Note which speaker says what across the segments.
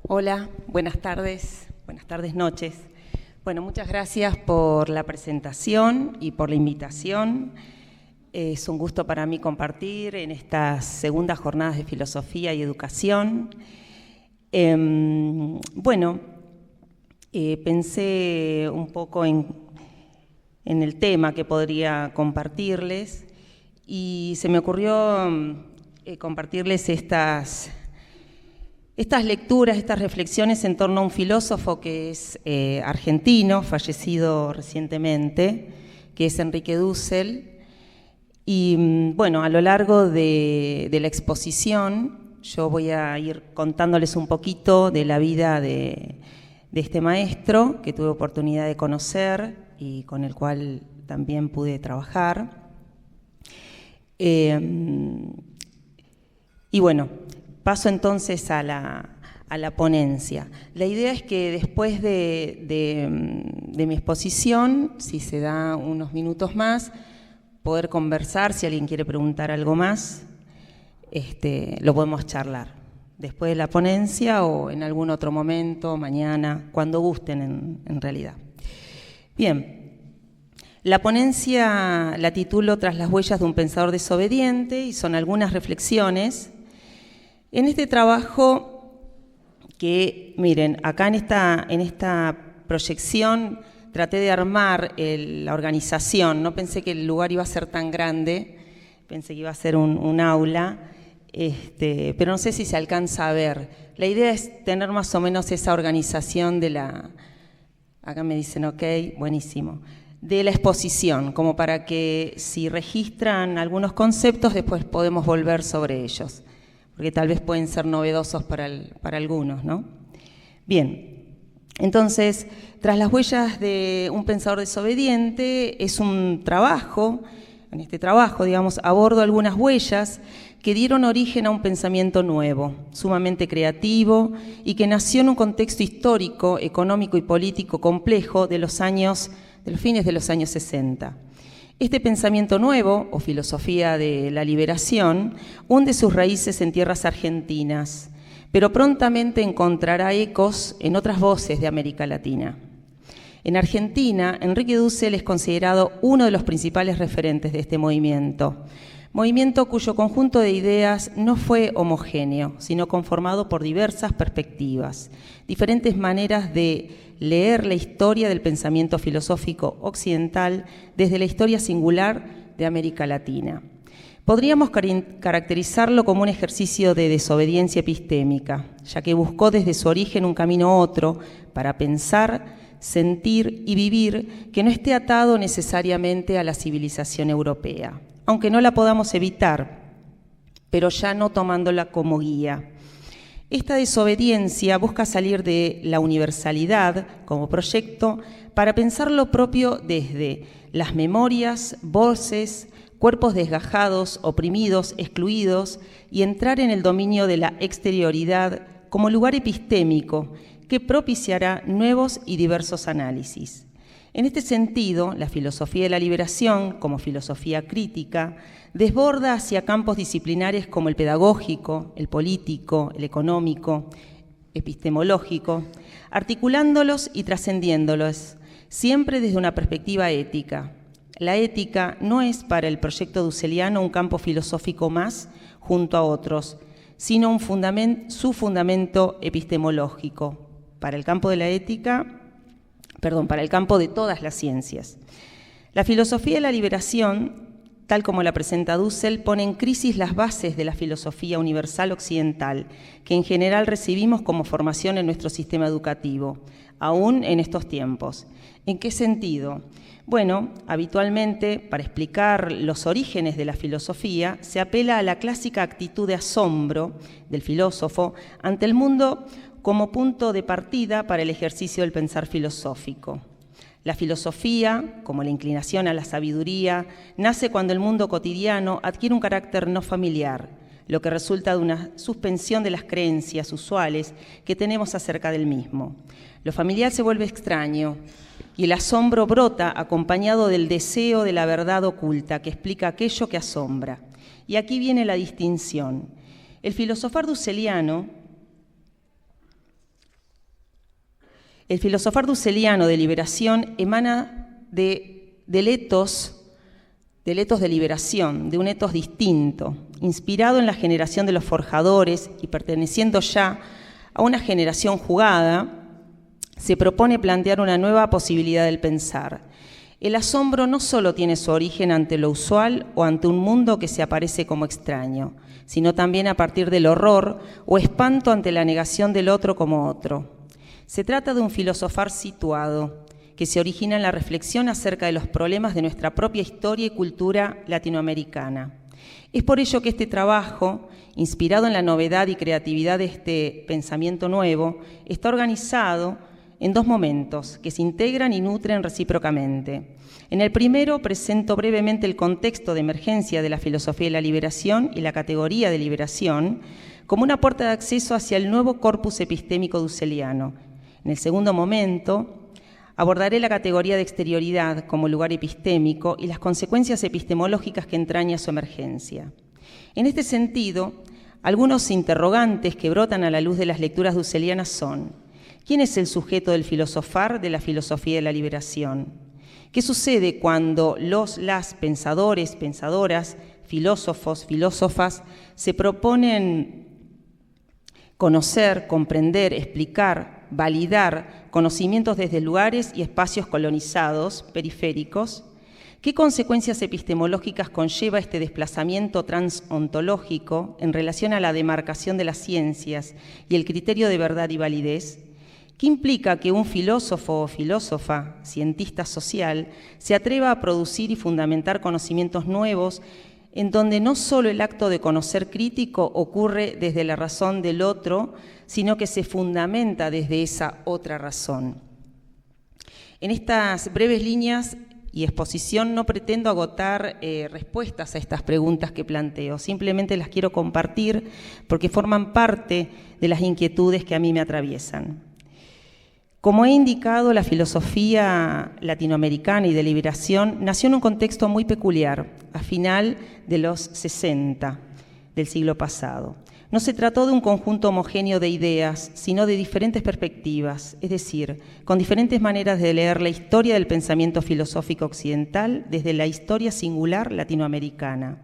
Speaker 1: Hola, buenas tardes, noches. Bueno, muchas gracias por la presentación y por la invitación. Es un gusto para mí compartir en estas segundas jornadas de filosofía y educación. Pensé un poco en el tema que podría compartirles y se me ocurrió compartirles estas lecturas, estas reflexiones en torno a un filósofo que es argentino, fallecido recientemente, que es Enrique Dussel. Y bueno, a lo largo de la exposición yo voy a ir contándoles un poquito de la vida de este maestro que tuve oportunidad de conocer y con el cual también pude trabajar. Y bueno, paso entonces a la ponencia. La idea es que después de mi exposición, si se da unos minutos más, poder conversar, si alguien quiere preguntar algo más, lo podemos charlar. Después de la ponencia o en algún otro momento, mañana, cuando gusten en realidad. Bien, la ponencia la titulo Tras las huellas de un pensador desobediente y son algunas reflexiones. En este trabajo que, miren, acá en esta proyección traté de armar la organización, no pensé que el lugar iba a ser tan grande, pensé que iba a ser un aula, pero no sé si se alcanza a ver. La idea es tener más o menos esa organización acá me dicen ok, buenísimo, de la exposición, como para que si registran algunos conceptos después podemos volver sobre ellos, porque tal vez pueden ser novedosos para algunos, ¿no? Bien, entonces, Tras las huellas de un pensador desobediente es un trabajo, en este trabajo, digamos, abordo algunas huellas que dieron origen a un pensamiento nuevo, sumamente creativo y que nació en un contexto histórico, económico y político complejo de los fines de los años 60. Este pensamiento nuevo, o filosofía de la liberación, hunde sus raíces en tierras argentinas, pero prontamente encontrará ecos en otras voces de América Latina. En Argentina, Enrique Dussel es considerado uno de los principales referentes de este movimiento cuyo conjunto de ideas no fue homogéneo, sino conformado por diversas perspectivas, diferentes maneras de leer la historia del pensamiento filosófico occidental desde la historia singular de América Latina. Podríamos caracterizarlo como un ejercicio de desobediencia epistémica, ya que buscó desde su origen un camino otro para pensar, sentir y vivir que no esté atado necesariamente a la civilización europea, aunque no la podamos evitar, pero ya no tomándola como guía. Esta desobediencia busca salir de la universalidad como proyecto para pensar lo propio desde las memorias, voces, cuerpos desgajados, oprimidos, excluidos y entrar en el dominio de la exterioridad como lugar epistémico que propiciará nuevos y diversos análisis. En este sentido, la filosofía de la liberación, como filosofía crítica, desborda hacia campos disciplinares como el pedagógico, el político, el económico, epistemológico, articulándolos y trascendiéndolos, siempre desde una perspectiva ética. La ética no es para el proyecto dusseliano un campo filosófico más junto a otros, sino su fundamento epistemológico. Para el campo de la ética, para el campo de todas las ciencias. La filosofía de la liberación, tal como la presenta Dussel, pone en crisis las bases de la filosofía universal occidental, que en general recibimos como formación en nuestro sistema educativo, aún en estos tiempos. ¿En qué sentido? Bueno, habitualmente, para explicar los orígenes de la filosofía, se apela a la clásica actitud de asombro del filósofo ante el mundo como punto de partida para el ejercicio del pensar filosófico. La filosofía, como la inclinación a la sabiduría, nace cuando el mundo cotidiano adquiere un carácter no familiar. lo que resulta de una suspensión de las creencias usuales que tenemos acerca del mismo. Lo familiar se vuelve extraño y el asombro brota acompañado del deseo de la verdad oculta que explica aquello que asombra. Y aquí viene la distinción. El filosofar dusseliano de liberación emana del etos de liberación, de un etos distinto, inspirado en la generación de los forjadores y perteneciendo ya a una generación jugada, se propone plantear una nueva posibilidad del pensar. El asombro no solo tiene su origen ante lo usual o ante un mundo que se aparece como extraño, sino también a partir del horror o espanto ante la negación del otro como otro. Se trata de un filosofar situado, que se origina en la reflexión acerca de los problemas de nuestra propia historia y cultura latinoamericana. Es por ello que este trabajo, inspirado en la novedad y creatividad de este pensamiento nuevo, está organizado en dos momentos que se integran y nutren recíprocamente. En el primero presento brevemente el contexto de emergencia de la filosofía de la liberación y la categoría de liberación como una puerta de acceso hacia el nuevo corpus epistémico dusseliano. En el segundo momento abordaré la categoría de exterioridad como lugar epistémico y las consecuencias epistemológicas que entraña su emergencia. En este sentido, algunos interrogantes que brotan a la luz de las lecturas dusselianas son: ¿quién es el sujeto del filosofar de la filosofía de la liberación? ¿Qué sucede cuando las pensadores, pensadoras, filósofos, filósofas se proponen conocer, comprender, explicar, validar conocimientos desde lugares y espacios colonizados, periféricos? ¿Qué consecuencias epistemológicas conlleva este desplazamiento transontológico en relación a la demarcación de las ciencias y el criterio de verdad y validez? ¿Qué implica que un filósofo o filósofa, cientista social, se atreva a producir y fundamentar conocimientos nuevos en donde no solo el acto de conocer crítico ocurre desde la razón del otro, sino que se fundamenta desde esa otra razón? En estas breves líneas y exposición no pretendo agotar respuestas a estas preguntas que planteo, simplemente las quiero compartir porque forman parte de las inquietudes que a mí me atraviesan. Como he indicado, la filosofía latinoamericana y de liberación nació en un contexto muy peculiar, a final de los 60 del siglo pasado. No se trató de un conjunto homogéneo de ideas, sino de diferentes perspectivas, es decir, con diferentes maneras de leer la historia del pensamiento filosófico occidental desde la historia singular latinoamericana.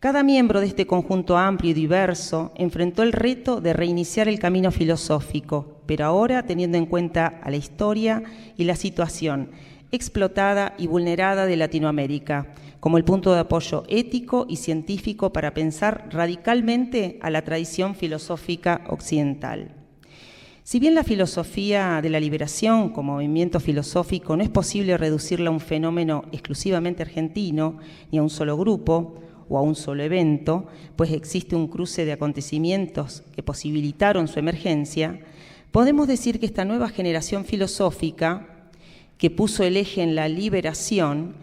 Speaker 1: Cada miembro de este conjunto amplio y diverso enfrentó el reto de reiniciar el camino filosófico, pero ahora teniendo en cuenta a la historia y la situación explotada y vulnerada de Latinoamérica, como el punto de apoyo ético y científico para pensar radicalmente a la tradición filosófica occidental. Si bien la filosofía de la liberación como movimiento filosófico no es posible reducirla a un fenómeno exclusivamente argentino, ni a un solo grupo o a un solo evento, pues existe un cruce de acontecimientos que posibilitaron su emergencia, podemos decir que esta nueva generación filosófica, que puso el eje en la liberación,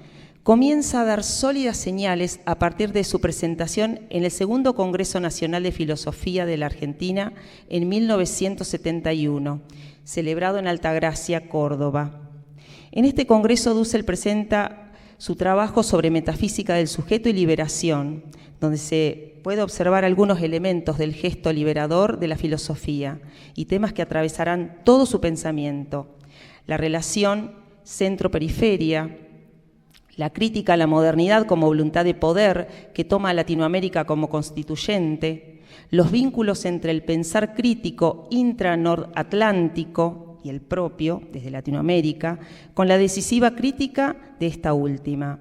Speaker 1: comienza a dar sólidas señales a partir de su presentación en el Segundo Congreso Nacional de Filosofía de la Argentina en 1971, celebrado en Altagracia, Córdoba. En este congreso Dussel presenta su trabajo sobre metafísica del sujeto y liberación, donde se puede observar algunos elementos del gesto liberador de la filosofía y temas que atravesarán todo su pensamiento: la relación centro-periferia, la crítica a la modernidad como voluntad de poder que toma a Latinoamérica como constituyente, los vínculos entre el pensar crítico intra-nordatlántico y el propio, desde Latinoamérica, con la decisiva crítica de esta última.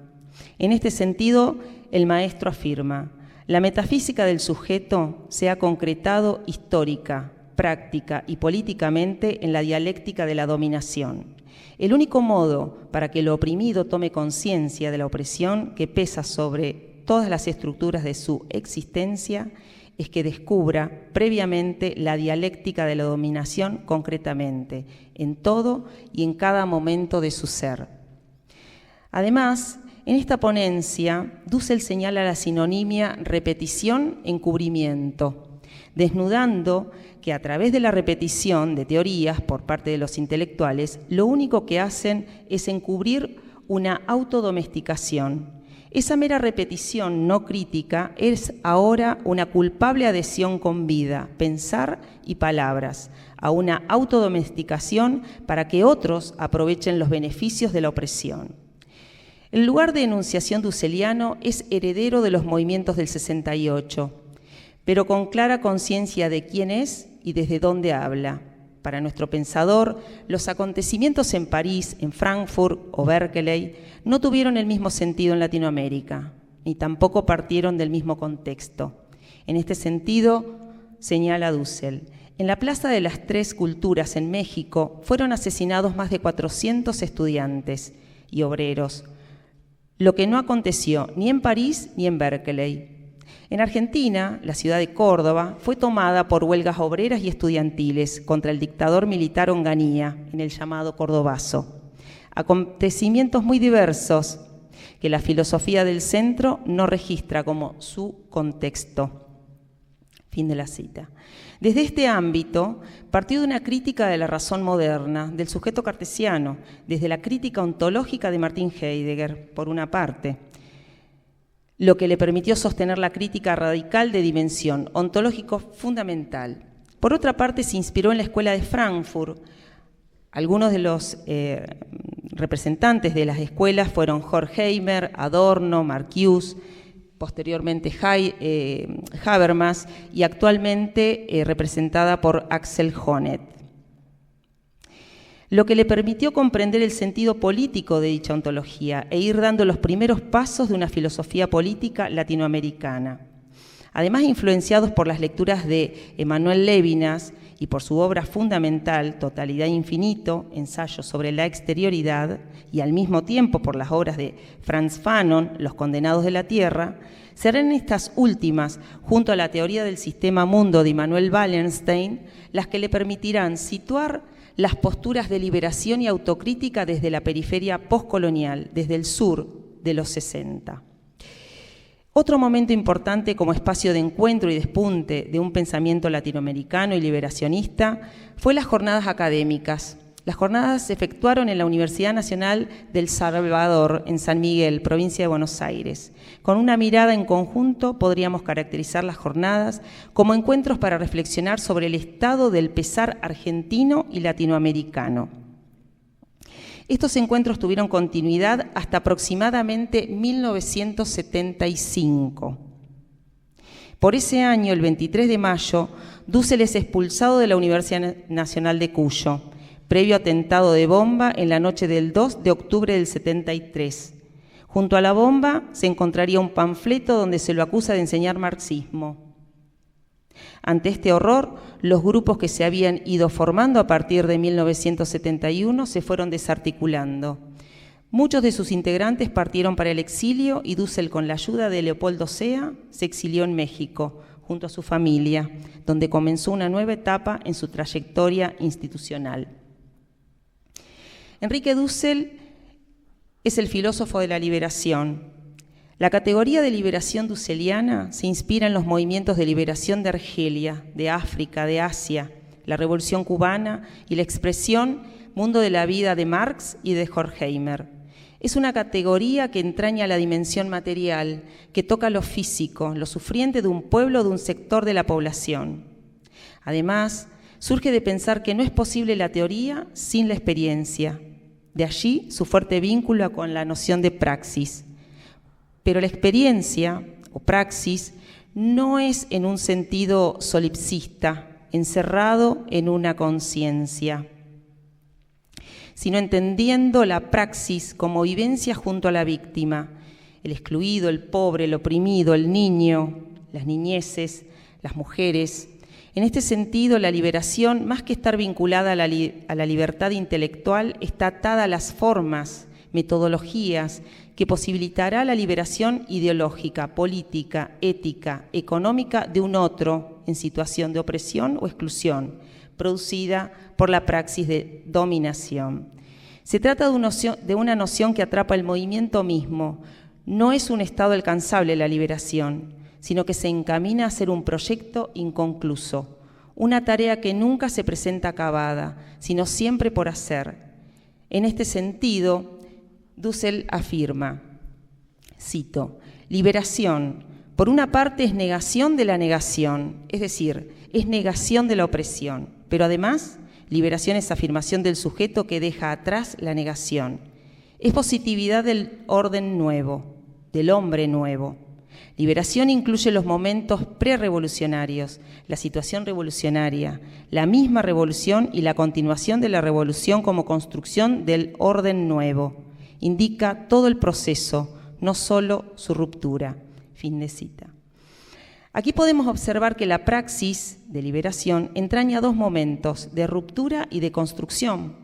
Speaker 1: En este sentido, el maestro afirma: la metafísica del sujeto se ha concretado histórica, práctica y políticamente en la dialéctica de la dominación. El único modo para que el oprimido tome conciencia de la opresión que pesa sobre todas las estructuras de su existencia es que descubra previamente la dialéctica de la dominación concretamente, en todo y en cada momento de su ser. Además, En esta ponencia, Dussel señala la sinonimia repetición-encubrimiento, desnudando que a través de la repetición de teorías por parte de los intelectuales, lo único que hacen es encubrir una autodomesticación. Esa mera repetición no crítica es ahora una culpable adhesión con vida, pensar y palabras, a una autodomesticación para que otros aprovechen los beneficios de la opresión. El lugar de enunciación dusseliano es heredero de los movimientos del 68, pero con clara conciencia de quién es y desde dónde habla. Para nuestro pensador, los acontecimientos en París, en Frankfurt o Berkeley no tuvieron el mismo sentido en Latinoamérica, ni tampoco partieron del mismo contexto. En este sentido, señala Dussel, en la Plaza de las Tres Culturas en México fueron asesinados más de 400 estudiantes y obreros, lo que no aconteció ni en París ni en Berkeley. En Argentina, la ciudad de Córdoba fue tomada por huelgas obreras y estudiantiles contra el dictador militar Onganía, en el llamado Cordobazo. Acontecimientos muy diversos que la filosofía del centro no registra como su contexto. Fin de la cita. Desde este ámbito, partió de una crítica de la razón moderna, del sujeto cartesiano, desde la crítica ontológica de Martin Heidegger, por una parte, lo que le permitió sostener la crítica radical de dimensión ontológico fundamental. Por otra parte, se inspiró en la escuela de Frankfurt. Algunos de los representantes de las escuelas fueron Horkheimer, Adorno, Marcuse, posteriormente Habermas y actualmente representada por Axel Honneth. Lo que le permitió comprender el sentido político de dicha ontología e ir dando los primeros pasos de una filosofía política latinoamericana. Además, influenciados por las lecturas de Emmanuel Levinas y por su obra fundamental, Totalidad e Infinito, ensayo sobre la exterioridad, y al mismo tiempo por las obras de Frantz Fanon, Los condenados de la tierra, serán estas últimas, junto a la teoría del sistema mundo de Immanuel Wallenstein, las que le permitirán situar las posturas de liberación y autocrítica desde la periferia postcolonial, desde el sur de los 60. Otro momento importante como espacio de encuentro y despunte de un pensamiento latinoamericano y liberacionista fue las jornadas académicas. Las jornadas se efectuaron en la Universidad Nacional del Salvador, en San Miguel, provincia de Buenos Aires. Con una mirada en conjunto podríamos caracterizar las jornadas como encuentros para reflexionar sobre el estado del pesar argentino y latinoamericano. Estos encuentros tuvieron continuidad hasta aproximadamente 1975. Por ese año, el 23 de mayo, Dussel es expulsado de la Universidad Nacional de Cuyo, previo atentado de bomba en la noche del 2 de octubre del 73. Junto a la bomba se encontraría un panfleto donde se lo acusa de enseñar marxismo. Ante este horror, los grupos que se habían ido formando a partir de 1971 se fueron desarticulando. Muchos de sus integrantes partieron para el exilio y Dussel, con la ayuda de Leopoldo Sea, se exilió en México, junto a su familia, donde comenzó una nueva etapa en su trayectoria institucional. Enrique Dussel es el filósofo de la liberación. La categoría de liberación dusseliana se inspira en los movimientos de liberación de Argelia, de África, de Asia, la Revolución Cubana y la expresión Mundo de la Vida de Marx y de Horkheimer. Es una categoría que entraña la dimensión material, que toca lo físico, lo sufriente de un pueblo o de un sector de la población. Además, surge de pensar que no es posible la teoría sin la experiencia. De allí su fuerte vínculo con la noción de praxis. Pero la experiencia o praxis no es en un sentido solipsista, encerrado en una conciencia, sino entendiendo la praxis como vivencia junto a la víctima, el excluido, el pobre, el oprimido, el niño, las niñeces, las mujeres. En este sentido, la liberación, más que estar vinculada a la libertad intelectual, está atada a las formas, metodologías, que posibilitará la liberación ideológica, política, ética, económica de un otro en situación de opresión o exclusión, producida por la praxis de dominación. Se trata de una noción que atrapa el movimiento mismo. No es un estado alcanzable la liberación, sino que se encamina a ser un proyecto inconcluso, una tarea que nunca se presenta acabada, sino siempre por hacer. En este sentido, Dussel afirma, cito, liberación, por una parte es negación de la negación, es decir, es negación de la opresión, pero además, liberación es afirmación del sujeto que deja atrás la negación. Es positividad del orden nuevo, del hombre nuevo. Liberación incluye los momentos prerevolucionarios, la situación revolucionaria, la misma revolución y la continuación de la revolución como construcción del orden nuevo. Indica todo el proceso, no solo su ruptura. Fin de cita. Aquí podemos observar que la praxis de liberación entraña dos momentos, de ruptura y de construcción.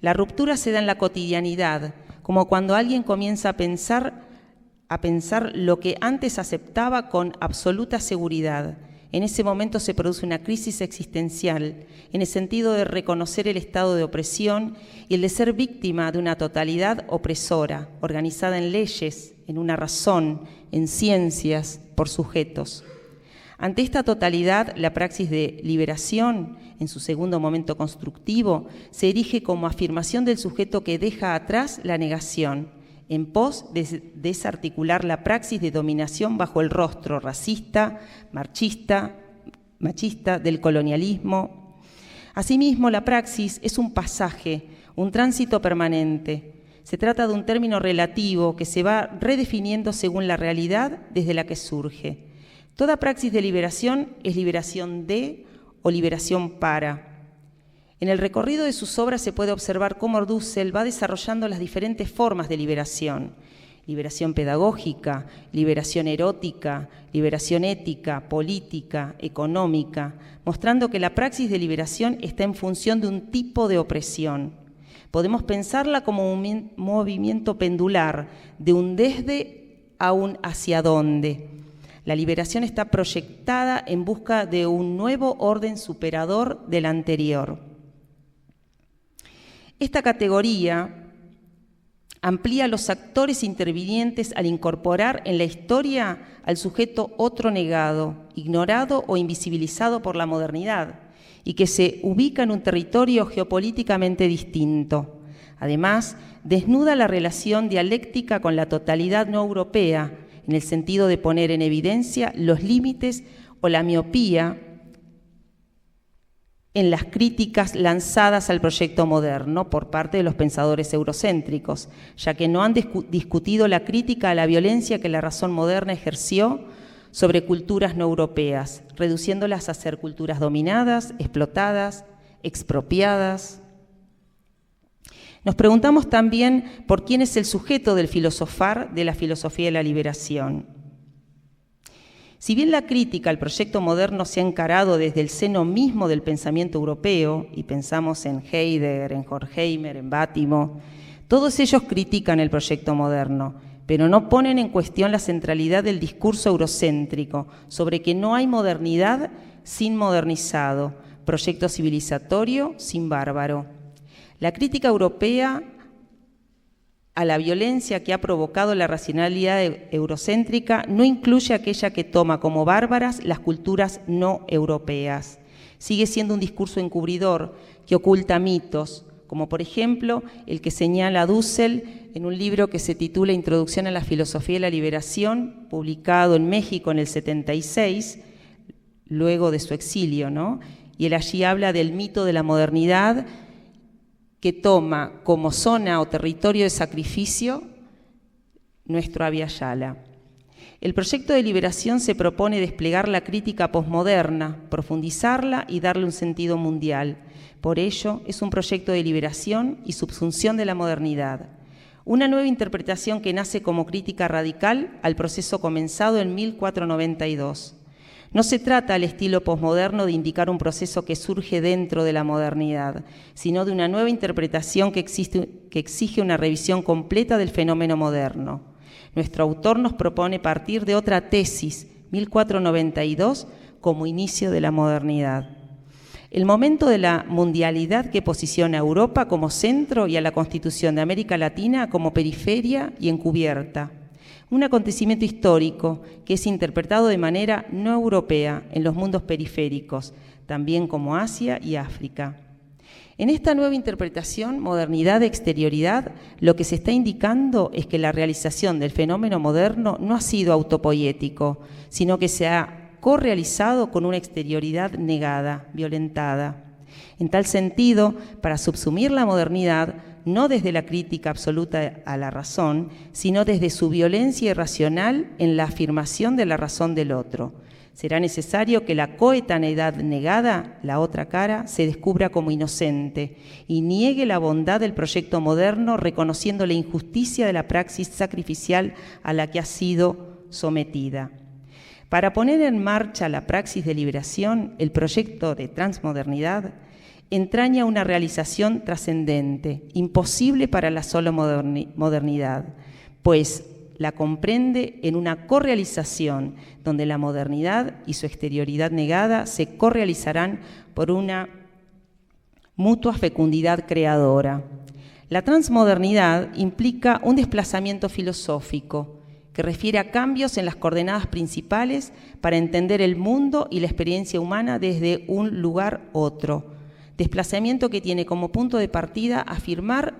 Speaker 1: La ruptura se da en la cotidianidad, como cuando alguien comienza a pensar lo que antes aceptaba con absoluta seguridad. En ese momento se produce una crisis existencial, en el sentido de reconocer el estado de opresión y el de ser víctima de una totalidad opresora, organizada en leyes, en una razón, en ciencias, por sujetos. Ante esta totalidad, la praxis de liberación, en su segundo momento constructivo, se erige como afirmación del sujeto que deja atrás la negación, en pos de desarticular la praxis de dominación bajo el rostro racista, machista del colonialismo. Asimismo, la praxis es un pasaje, un tránsito permanente. Se trata de un término relativo que se va redefiniendo según la realidad desde la que surge. Toda praxis de liberación es liberación de o liberación para. En el recorrido de sus obras se puede observar cómo Dussel va desarrollando las diferentes formas de liberación. Liberación pedagógica, liberación erótica, liberación ética, política, económica, mostrando que la praxis de liberación está en función de un tipo de opresión. Podemos pensarla como un movimiento pendular, de un desde a un hacia dónde. La liberación está proyectada en busca de un nuevo orden superador del anterior. Esta categoría amplía los actores intervinientes al incorporar en la historia al sujeto otro negado, ignorado o invisibilizado por la modernidad, y que se ubica en un territorio geopolíticamente distinto. Además, desnuda la relación dialéctica con la totalidad no europea, en el sentido de poner en evidencia los límites o la miopía en las críticas lanzadas al proyecto moderno por parte de los pensadores eurocéntricos, ya que no han discutido la crítica a la violencia que la razón moderna ejerció sobre culturas no europeas, reduciéndolas a ser culturas dominadas, explotadas, expropiadas. Nos preguntamos también por quién es el sujeto del filosofar de la filosofía de la liberación. Si bien la crítica al proyecto moderno se ha encarado desde el seno mismo del pensamiento europeo, y pensamos en Heidegger, en Horkheimer, en Bátimo, todos ellos critican el proyecto moderno, pero no ponen en cuestión la centralidad del discurso eurocéntrico sobre que no hay modernidad sin modernizado, proyecto civilizatorio sin bárbaro. La crítica europea a la violencia que ha provocado la racionalidad eurocéntrica no incluye aquella que toma como bárbaras las culturas no europeas. Sigue siendo un discurso encubridor que oculta mitos, como por ejemplo el que señala Dussel en un libro que se titula Introducción a la Filosofía de la Liberación, publicado en México en el 76, luego de su exilio, ¿no? Y él allí habla del mito de la modernidad, que toma como zona o territorio de sacrificio nuestro Abya Yala. El proyecto de liberación se propone desplegar la crítica posmoderna, profundizarla y darle un sentido mundial. Por ello, es un proyecto de liberación y subsunción de la modernidad. Una nueva interpretación que nace como crítica radical al proceso comenzado en 1492. No se trata al estilo posmoderno de indicar un proceso que surge dentro de la modernidad, sino de una nueva interpretación que exige una revisión completa del fenómeno moderno. Nuestro autor nos propone partir de otra tesis, 1492, como inicio de la modernidad. El momento de la mundialidad que posiciona a Europa como centro y a la constitución de América Latina como periferia y encubierta. Un acontecimiento histórico que es interpretado de manera no europea en los mundos periféricos, también como Asia y África. En esta nueva interpretación, modernidad-exterioridad, lo que se está indicando es que la realización del fenómeno moderno no ha sido autopoético, sino que se ha correalizado con una exterioridad negada, violentada. En tal sentido, para subsumir la modernidad, no desde la crítica absoluta a la razón, sino desde su violencia irracional en la afirmación de la razón del otro. Será necesario que la coetaneidad negada, la otra cara, se descubra como inocente y niegue la bondad del proyecto moderno, reconociendo la injusticia de la praxis sacrificial a la que ha sido sometida. Para poner en marcha la praxis de liberación, el proyecto de transmodernidad entraña una realización trascendente, imposible para la sola modernidad, pues la comprende en una correalización donde la modernidad y su exterioridad negada se correalizarán por una mutua fecundidad creadora. La transmodernidad implica un desplazamiento filosófico que refiere a cambios en las coordenadas principales para entender el mundo y la experiencia humana desde un lugar otro. Desplazamiento que tiene como punto de partida afirmar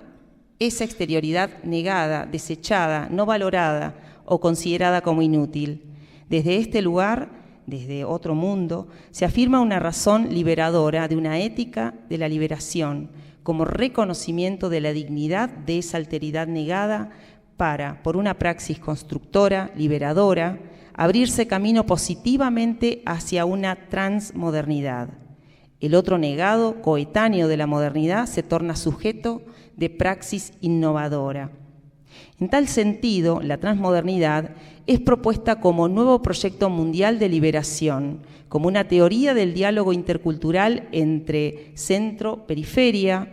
Speaker 1: esa exterioridad negada, desechada, no valorada o considerada como inútil. Desde este lugar, desde otro mundo, se afirma una razón liberadora de una ética de la liberación, como reconocimiento de la dignidad de esa alteridad negada para, por una praxis constructora, liberadora, abrirse camino positivamente hacia una transmodernidad. El otro negado, coetáneo de la modernidad, se torna sujeto de praxis innovadora. En tal sentido, la transmodernidad es propuesta como nuevo proyecto mundial de liberación, como una teoría del diálogo intercultural entre centro-periferia,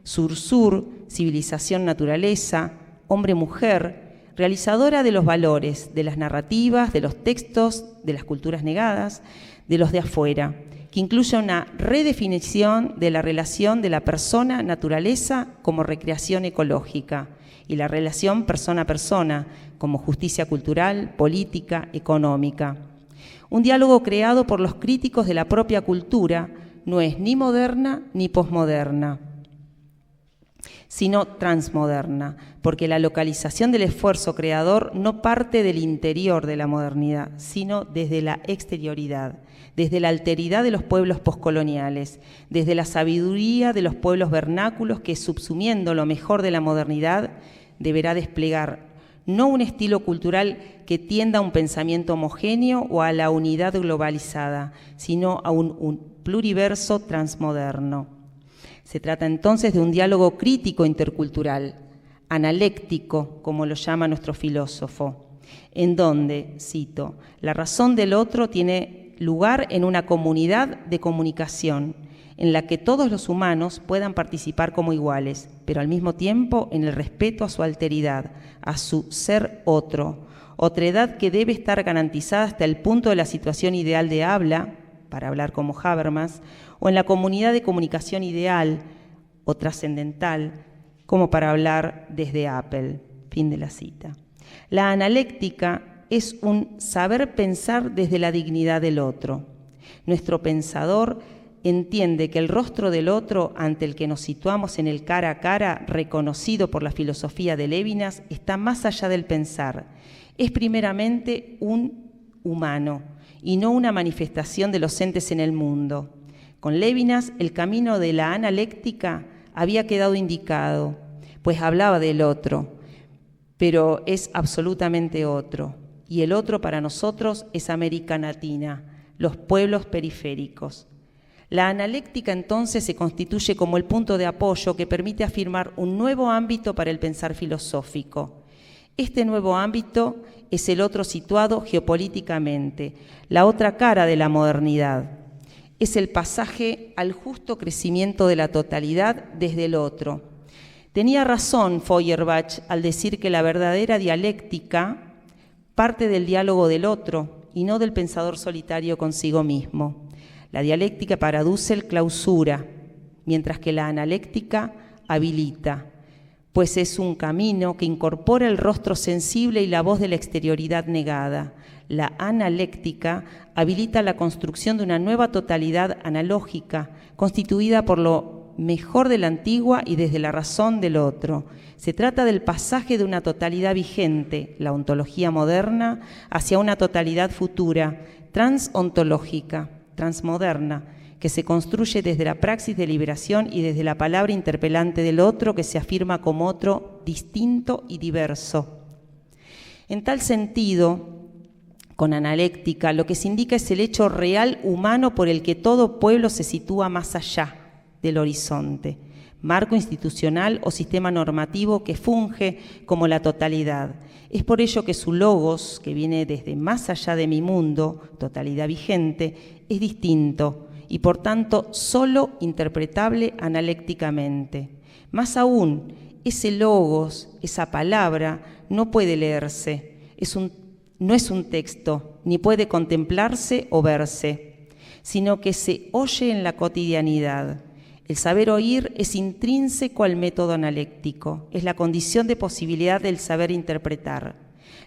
Speaker 1: sur-sur, civilización-naturaleza, hombre-mujer, realizadora de los valores, de las narrativas, de los textos, de las culturas negadas, de los de afuera, que incluye una redefinición de la relación de la persona-naturaleza como recreación ecológica y la relación persona-persona como justicia cultural, política, económica. Un diálogo creado por los críticos de la propia cultura no es ni moderna ni posmoderna, sino transmoderna, porque la localización del esfuerzo creador no parte del interior de la modernidad, sino desde la exterioridad, desde la alteridad de los pueblos poscoloniales, desde la sabiduría de los pueblos vernáculos que, subsumiendo lo mejor de la modernidad, deberá desplegar no un estilo cultural que tienda a un pensamiento homogéneo o a la unidad globalizada, sino a un pluriverso transmoderno. Se trata entonces de un diálogo crítico intercultural, analéctico, como lo llama nuestro filósofo, en donde, cito, la razón del otro tiene lugar en una comunidad de comunicación, en la que todos los humanos puedan participar como iguales, pero al mismo tiempo en el respeto a su alteridad, a su ser otro, otredad que debe estar garantizada hasta el punto de la situación ideal de habla, para hablar como Habermas, o en la comunidad de comunicación ideal o trascendental, como para hablar desde Apple. Fin de la cita. La analéctica es un saber pensar desde la dignidad del otro. Nuestro pensador entiende que el rostro del otro ante el que nos situamos en el cara a cara, reconocido por la filosofía de Lévinas, está más allá del pensar. Es primeramente un humano y no una manifestación de los entes en el mundo. Con Lévinas, el camino de la analéctica había quedado indicado, pues hablaba del otro, pero es absolutamente otro. Y el otro para nosotros es América Latina, los pueblos periféricos. La analéctica entonces se constituye como el punto de apoyo que permite afirmar un nuevo ámbito para el pensar filosófico. Este nuevo ámbito es el otro situado geopolíticamente, la otra cara de la modernidad. Es el pasaje al justo crecimiento de la totalidad desde el otro. Tenía razón Feuerbach al decir que la verdadera dialéctica parte del diálogo del otro y no del pensador solitario consigo mismo. La dialéctica para Dussel clausura, mientras que la analéctica habilita, pues es un camino que incorpora el rostro sensible y la voz de la exterioridad negada. La analéctica habilita la construcción de una nueva totalidad analógica, constituida por lo mejor de la antigua y desde la razón del otro. Se trata del pasaje de una totalidad vigente, la ontología moderna, hacia una totalidad futura, transontológica, transmoderna, que se construye desde la praxis de liberación y desde la palabra interpelante del otro, que se afirma como otro distinto y diverso. En tal sentido, con analéctica, lo que se indica es el hecho real humano por el que todo pueblo se sitúa más allá del horizonte, marco institucional o sistema normativo que funge como la totalidad. Es por ello que su logos, que viene desde más allá de mi mundo, totalidad vigente, es distinto y por tanto solo interpretable analécticamente. Más aún, ese logos, esa palabra, no puede leerse, no es un texto, ni puede contemplarse o verse, sino que se oye en la cotidianidad. El saber oír es intrínseco al método analéctico, es la condición de posibilidad del saber interpretar.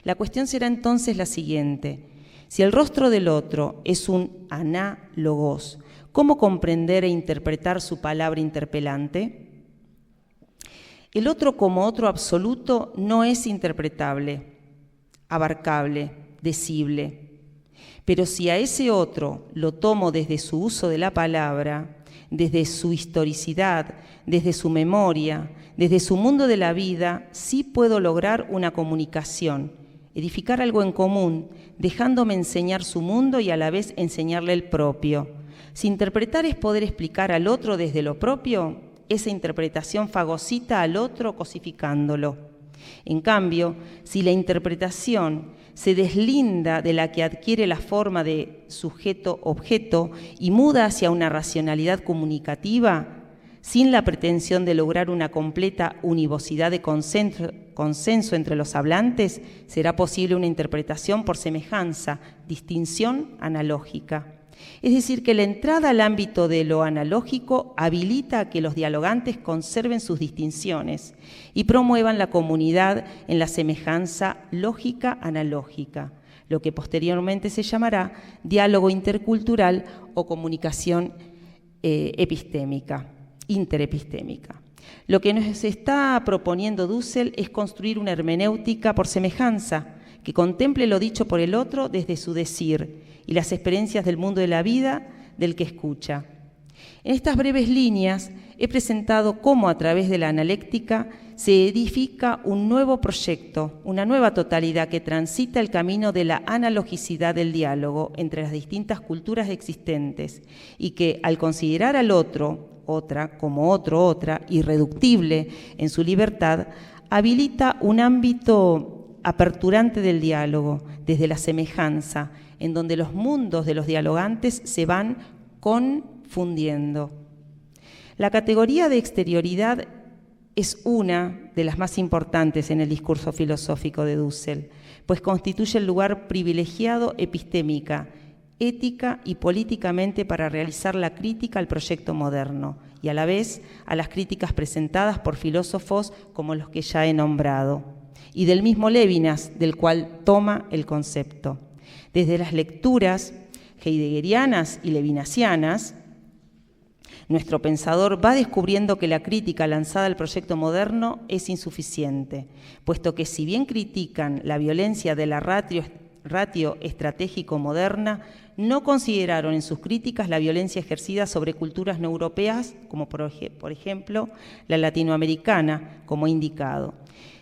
Speaker 1: La cuestión será entonces la siguiente: si el rostro del otro es un análogos, ¿cómo comprender e interpretar su palabra interpelante? El otro como otro absoluto no es interpretable, abarcable, decible. Pero si a ese otro lo tomo desde su uso de la palabra, desde su historicidad, desde su memoria, desde su mundo de la vida, sí puedo lograr una comunicación, edificar algo en común, dejándome enseñar su mundo y a la vez enseñarle el propio. Si interpretar es poder explicar al otro desde lo propio, esa interpretación fagocita al otro cosificándolo. En cambio, si la interpretación se deslinda de la que adquiere la forma de sujeto-objeto y muda hacia una racionalidad comunicativa, sin la pretensión de lograr una completa univocidad de consenso entre los hablantes, será posible una interpretación por semejanza, distinción analógica. Es decir, que la entrada al ámbito de lo analógico habilita a que los dialogantes conserven sus distinciones y promuevan la comunidad en la semejanza lógica analógica, lo que posteriormente se llamará diálogo intercultural o comunicación epistémica, interepistémica. Lo que nos está proponiendo Dussel es construir una hermenéutica por semejanza, que contemple lo dicho por el otro desde su decir y las experiencias del mundo de la vida del que escucha. En estas breves líneas he presentado cómo a través de la analéctica se edifica un nuevo proyecto, una nueva totalidad que transita el camino de la analogicidad del diálogo entre las distintas culturas existentes y que, al considerar al otro, otra, como otro, otra, irreductible en su libertad, habilita un ámbito aperturante del diálogo, desde la semejanza, en donde los mundos de los dialogantes se van confundiendo. La categoría de exterioridad es una de las más importantes en el discurso filosófico de Dussel, pues constituye el lugar privilegiado epistémica, ética y políticamente para realizar la crítica al proyecto moderno y a la vez a las críticas presentadas por filósofos como los que ya he nombrado, y del mismo Lévinas, del cual toma el concepto. Desde las lecturas heideggerianas y levinasianas, nuestro pensador va descubriendo que la crítica lanzada al proyecto moderno es insuficiente, puesto que si bien critican la violencia de la ratio estratégico moderna, no consideraron en sus críticas la violencia ejercida sobre culturas no europeas, como por ejemplo la latinoamericana, como he indicado.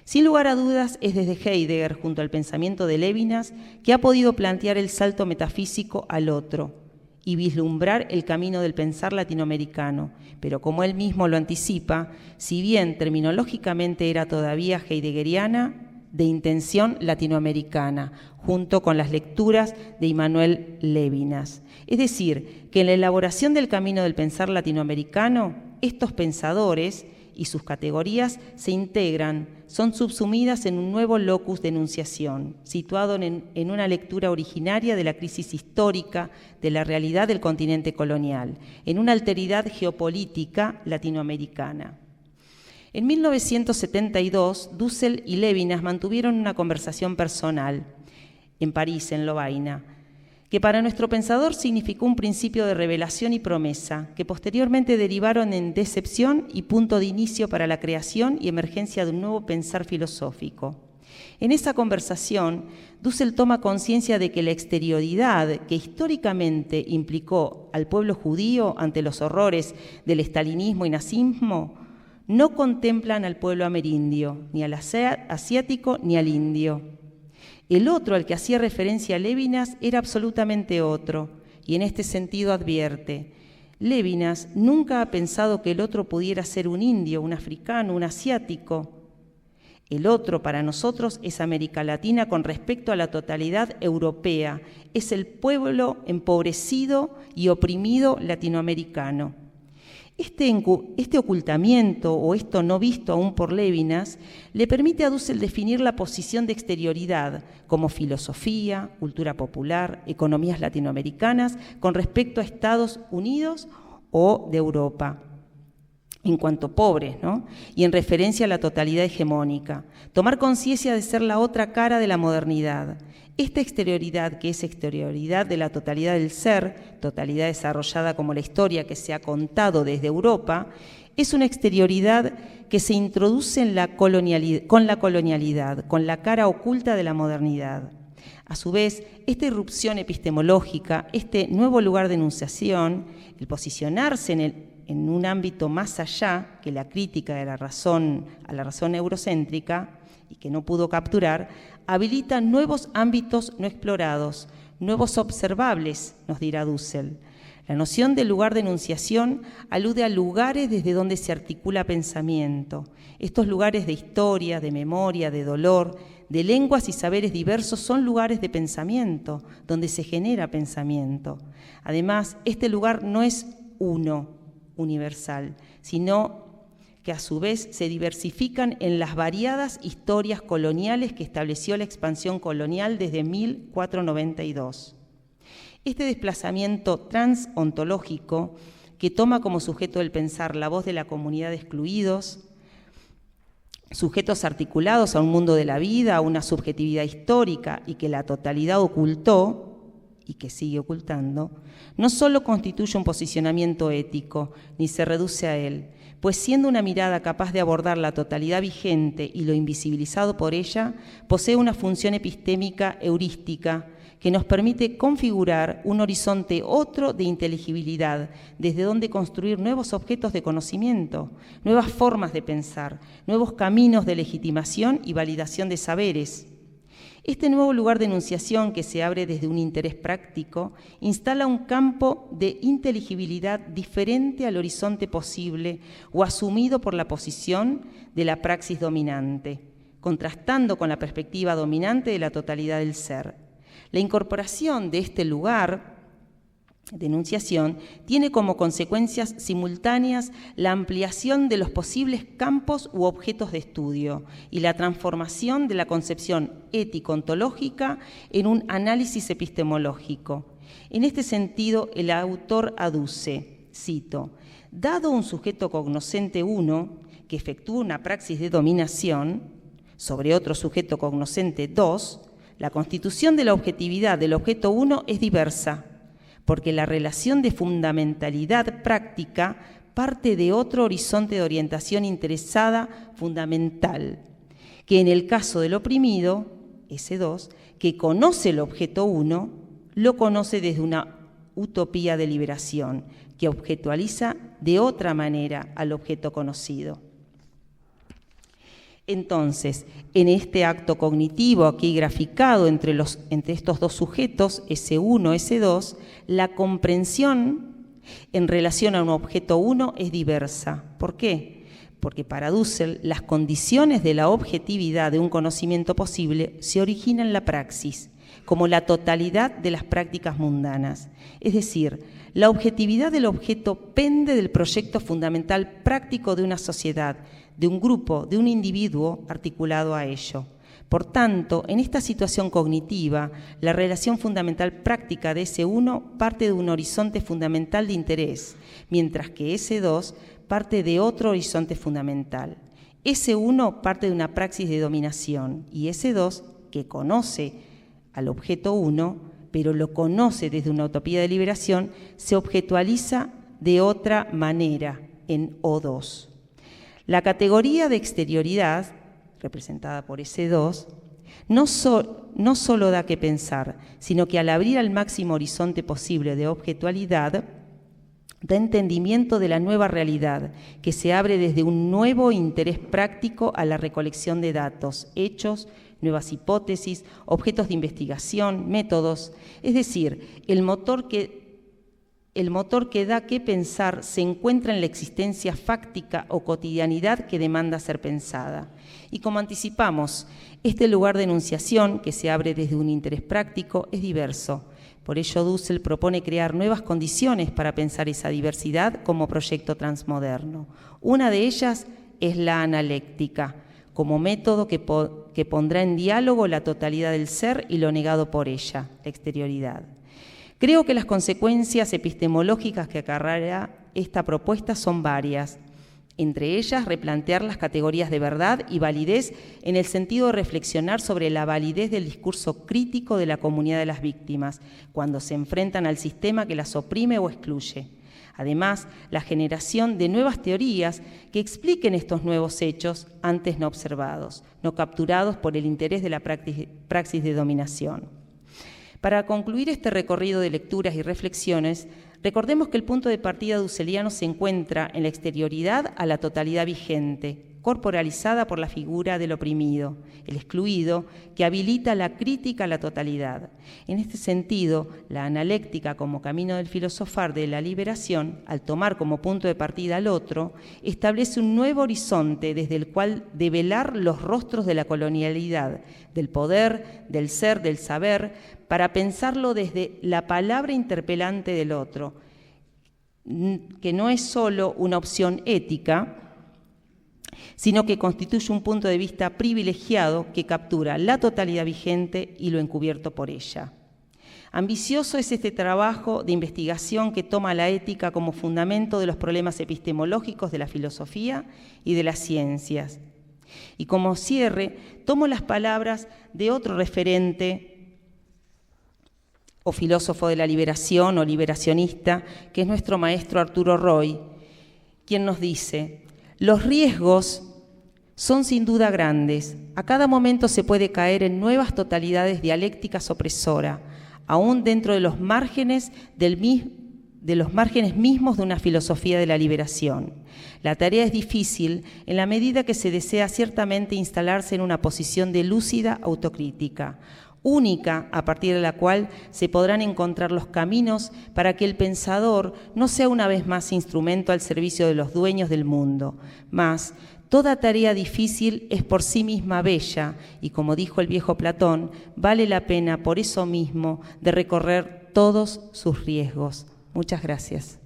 Speaker 1: Sin lugar a dudas, es desde Heidegger, junto al pensamiento de Lévinas, que ha podido plantear el salto metafísico al otro y vislumbrar el camino del pensar latinoamericano. Pero como él mismo lo anticipa, si bien terminológicamente era todavía heideggeriana, de intención latinoamericana, junto con las lecturas de Immanuel Lévinas. Es decir, que en la elaboración del camino del pensar latinoamericano, estos pensadores y sus categorías se integran son subsumidas en un nuevo locus de enunciación, situado en una lectura originaria de la crisis histórica de la realidad del continente colonial, en una alteridad geopolítica latinoamericana. En 1972, Dussel y Levinas mantuvieron una conversación personal en París, en Lovaina, que para nuestro pensador significó un principio de revelación y promesa, que posteriormente derivaron en decepción y punto de inicio para la creación y emergencia de un nuevo pensar filosófico. En esa conversación, Dussel toma conciencia de que la exterioridad que históricamente implicó al pueblo judío ante los horrores del estalinismo y nazismo no contemplan al pueblo amerindio, ni al asiático ni al indio. El otro al que hacía referencia Levinas era absolutamente otro, y en este sentido advierte: Levinas nunca ha pensado que el otro pudiera ser un indio, un africano, un asiático. El otro para nosotros es América Latina con respecto a la totalidad europea, es el pueblo empobrecido y oprimido latinoamericano. Este ocultamiento, o esto no visto aún por Levinas, le permite a Dussel definir la posición de exterioridad como filosofía, cultura popular, economías latinoamericanas con respecto a Estados Unidos o de Europa, en cuanto pobres, ¿no? Y en referencia a la totalidad hegemónica. Tomar conciencia de ser la otra cara de la modernidad. Esta exterioridad, que es exterioridad de la totalidad del ser, totalidad desarrollada como la historia que se ha contado desde Europa, es una exterioridad que se introduce en con la colonialidad, con la cara oculta de la modernidad. A su vez, esta irrupción epistemológica, este nuevo lugar de enunciación, el posicionarse en un ámbito más allá que la crítica de la razón a la razón eurocéntrica y que no pudo capturar, habilita nuevos ámbitos no explorados, nuevos observables, nos dirá Dussel. La noción del lugar de enunciación alude a lugares desde donde se articula pensamiento. Estos lugares de historia, de memoria, de dolor, de lenguas y saberes diversos son lugares de pensamiento, donde se genera pensamiento. Además, este lugar no es uno, universal, sino que a su vez se diversifican en las variadas historias coloniales que estableció la expansión colonial desde 1492. Este desplazamiento transontológico, que toma como sujeto del pensar la voz de la comunidad de excluidos, sujetos articulados a un mundo de la vida, a una subjetividad histórica y que la totalidad ocultó, y que sigue ocultando, no solo constituye un posicionamiento ético, ni se reduce a él, pues siendo una mirada capaz de abordar la totalidad vigente y lo invisibilizado por ella, posee una función epistémica heurística que nos permite configurar un horizonte otro de inteligibilidad, desde donde construir nuevos objetos de conocimiento, nuevas formas de pensar, nuevos caminos de legitimación y validación de saberes. Este nuevo lugar de enunciación que se abre desde un interés práctico instala un campo de inteligibilidad diferente al horizonte posible o asumido por la posición de la praxis dominante, contrastando con la perspectiva dominante de la totalidad del ser. La incorporación de este lugar de enunciación tiene como consecuencias simultáneas la ampliación de los posibles campos u objetos de estudio y la transformación de la concepción ético-ontológica en un análisis epistemológico. En este sentido, el autor aduce, cito, dado un sujeto cognoscente uno que efectúa una praxis de dominación sobre otro sujeto cognoscente 2, la constitución de la objetividad del objeto 1 es diversa, porque la relación de fundamentalidad práctica parte de otro horizonte de orientación interesada fundamental, que en el caso del oprimido, S2, que conoce el objeto 1, lo conoce desde una utopía de liberación, que objetualiza de otra manera al objeto conocido. Entonces, en este acto cognitivo aquí graficado entre estos dos sujetos, S1, S2, la comprensión en relación a un objeto 1 es diversa. ¿Por qué? Porque para Dussel las condiciones de la objetividad de un conocimiento posible se originan en la praxis, como la totalidad de las prácticas mundanas. Es decir, la objetividad del objeto pende del proyecto fundamental práctico de una sociedad, de un grupo, de un individuo articulado a ello. Por tanto, en esta situación cognitiva, la relación fundamental práctica de S1 parte de un horizonte fundamental de interés, mientras que S2 parte de otro horizonte fundamental. S1 parte de una praxis de dominación y S2, que conoce al objeto 1, pero lo conoce desde una utopía de liberación, se objetualiza de otra manera en O2. La categoría de exterioridad, representada por S2, no solo da que pensar, sino que al abrir al máximo horizonte posible de objetualidad, da entendimiento de la nueva realidad, que se abre desde un nuevo interés práctico a la recolección de datos, hechos, nuevas hipótesis, objetos de investigación, métodos. Es decir, el motor que da que pensar se encuentra en la existencia fáctica o cotidianidad que demanda ser pensada. Y como anticipamos, este lugar de enunciación, que se abre desde un interés práctico, es diverso. Por ello, Dussel propone crear nuevas condiciones para pensar esa diversidad como proyecto transmoderno. Una de ellas es la analéctica, como método que pondrá en diálogo la totalidad del ser y lo negado por ella, la exterioridad. Creo que las consecuencias epistemológicas que acarreará esta propuesta son varias. Entre ellas, replantear las categorías de verdad y validez en el sentido de reflexionar sobre la validez del discurso crítico de la comunidad de las víctimas cuando se enfrentan al sistema que las oprime o excluye. Además, la generación de nuevas teorías que expliquen estos nuevos hechos antes no observados, no capturados por el interés de la praxis de dominación. Para concluir este recorrido de lecturas y reflexiones, recordemos que el punto de partida dusseliano se encuentra en la exterioridad a la totalidad vigente, corporalizada por la figura del oprimido, el excluido, que habilita la crítica a la totalidad. En este sentido, la analéctica como camino del filosofar de la liberación, al tomar como punto de partida al otro, establece un nuevo horizonte desde el cual develar los rostros de la colonialidad, del poder, del ser, del saber, para pensarlo desde la palabra interpelante del otro, que no es solo una opción ética, sino que constituye un punto de vista privilegiado que captura la totalidad vigente y lo encubierto por ella. Ambicioso es este trabajo de investigación que toma la ética como fundamento de los problemas epistemológicos de la filosofía y de las ciencias. Y como cierre, tomo las palabras de otro referente o filósofo de la liberación o liberacionista, que es nuestro maestro Arturo Roy, quien nos dice: los riesgos son sin duda grandes. A cada momento se puede caer en nuevas totalidades dialécticas opresoras, aún dentro de los márgenes mismos de una filosofía de la liberación. La tarea es difícil en la medida que se desea ciertamente instalarse en una posición de lúcida autocrítica, única a partir de la cual se podrán encontrar los caminos para que el pensador no sea una vez más instrumento al servicio de los dueños del mundo. Mas, toda tarea difícil es por sí misma bella y, como dijo el viejo Platón, vale la pena por eso mismo de recorrer todos sus riesgos. Muchas gracias.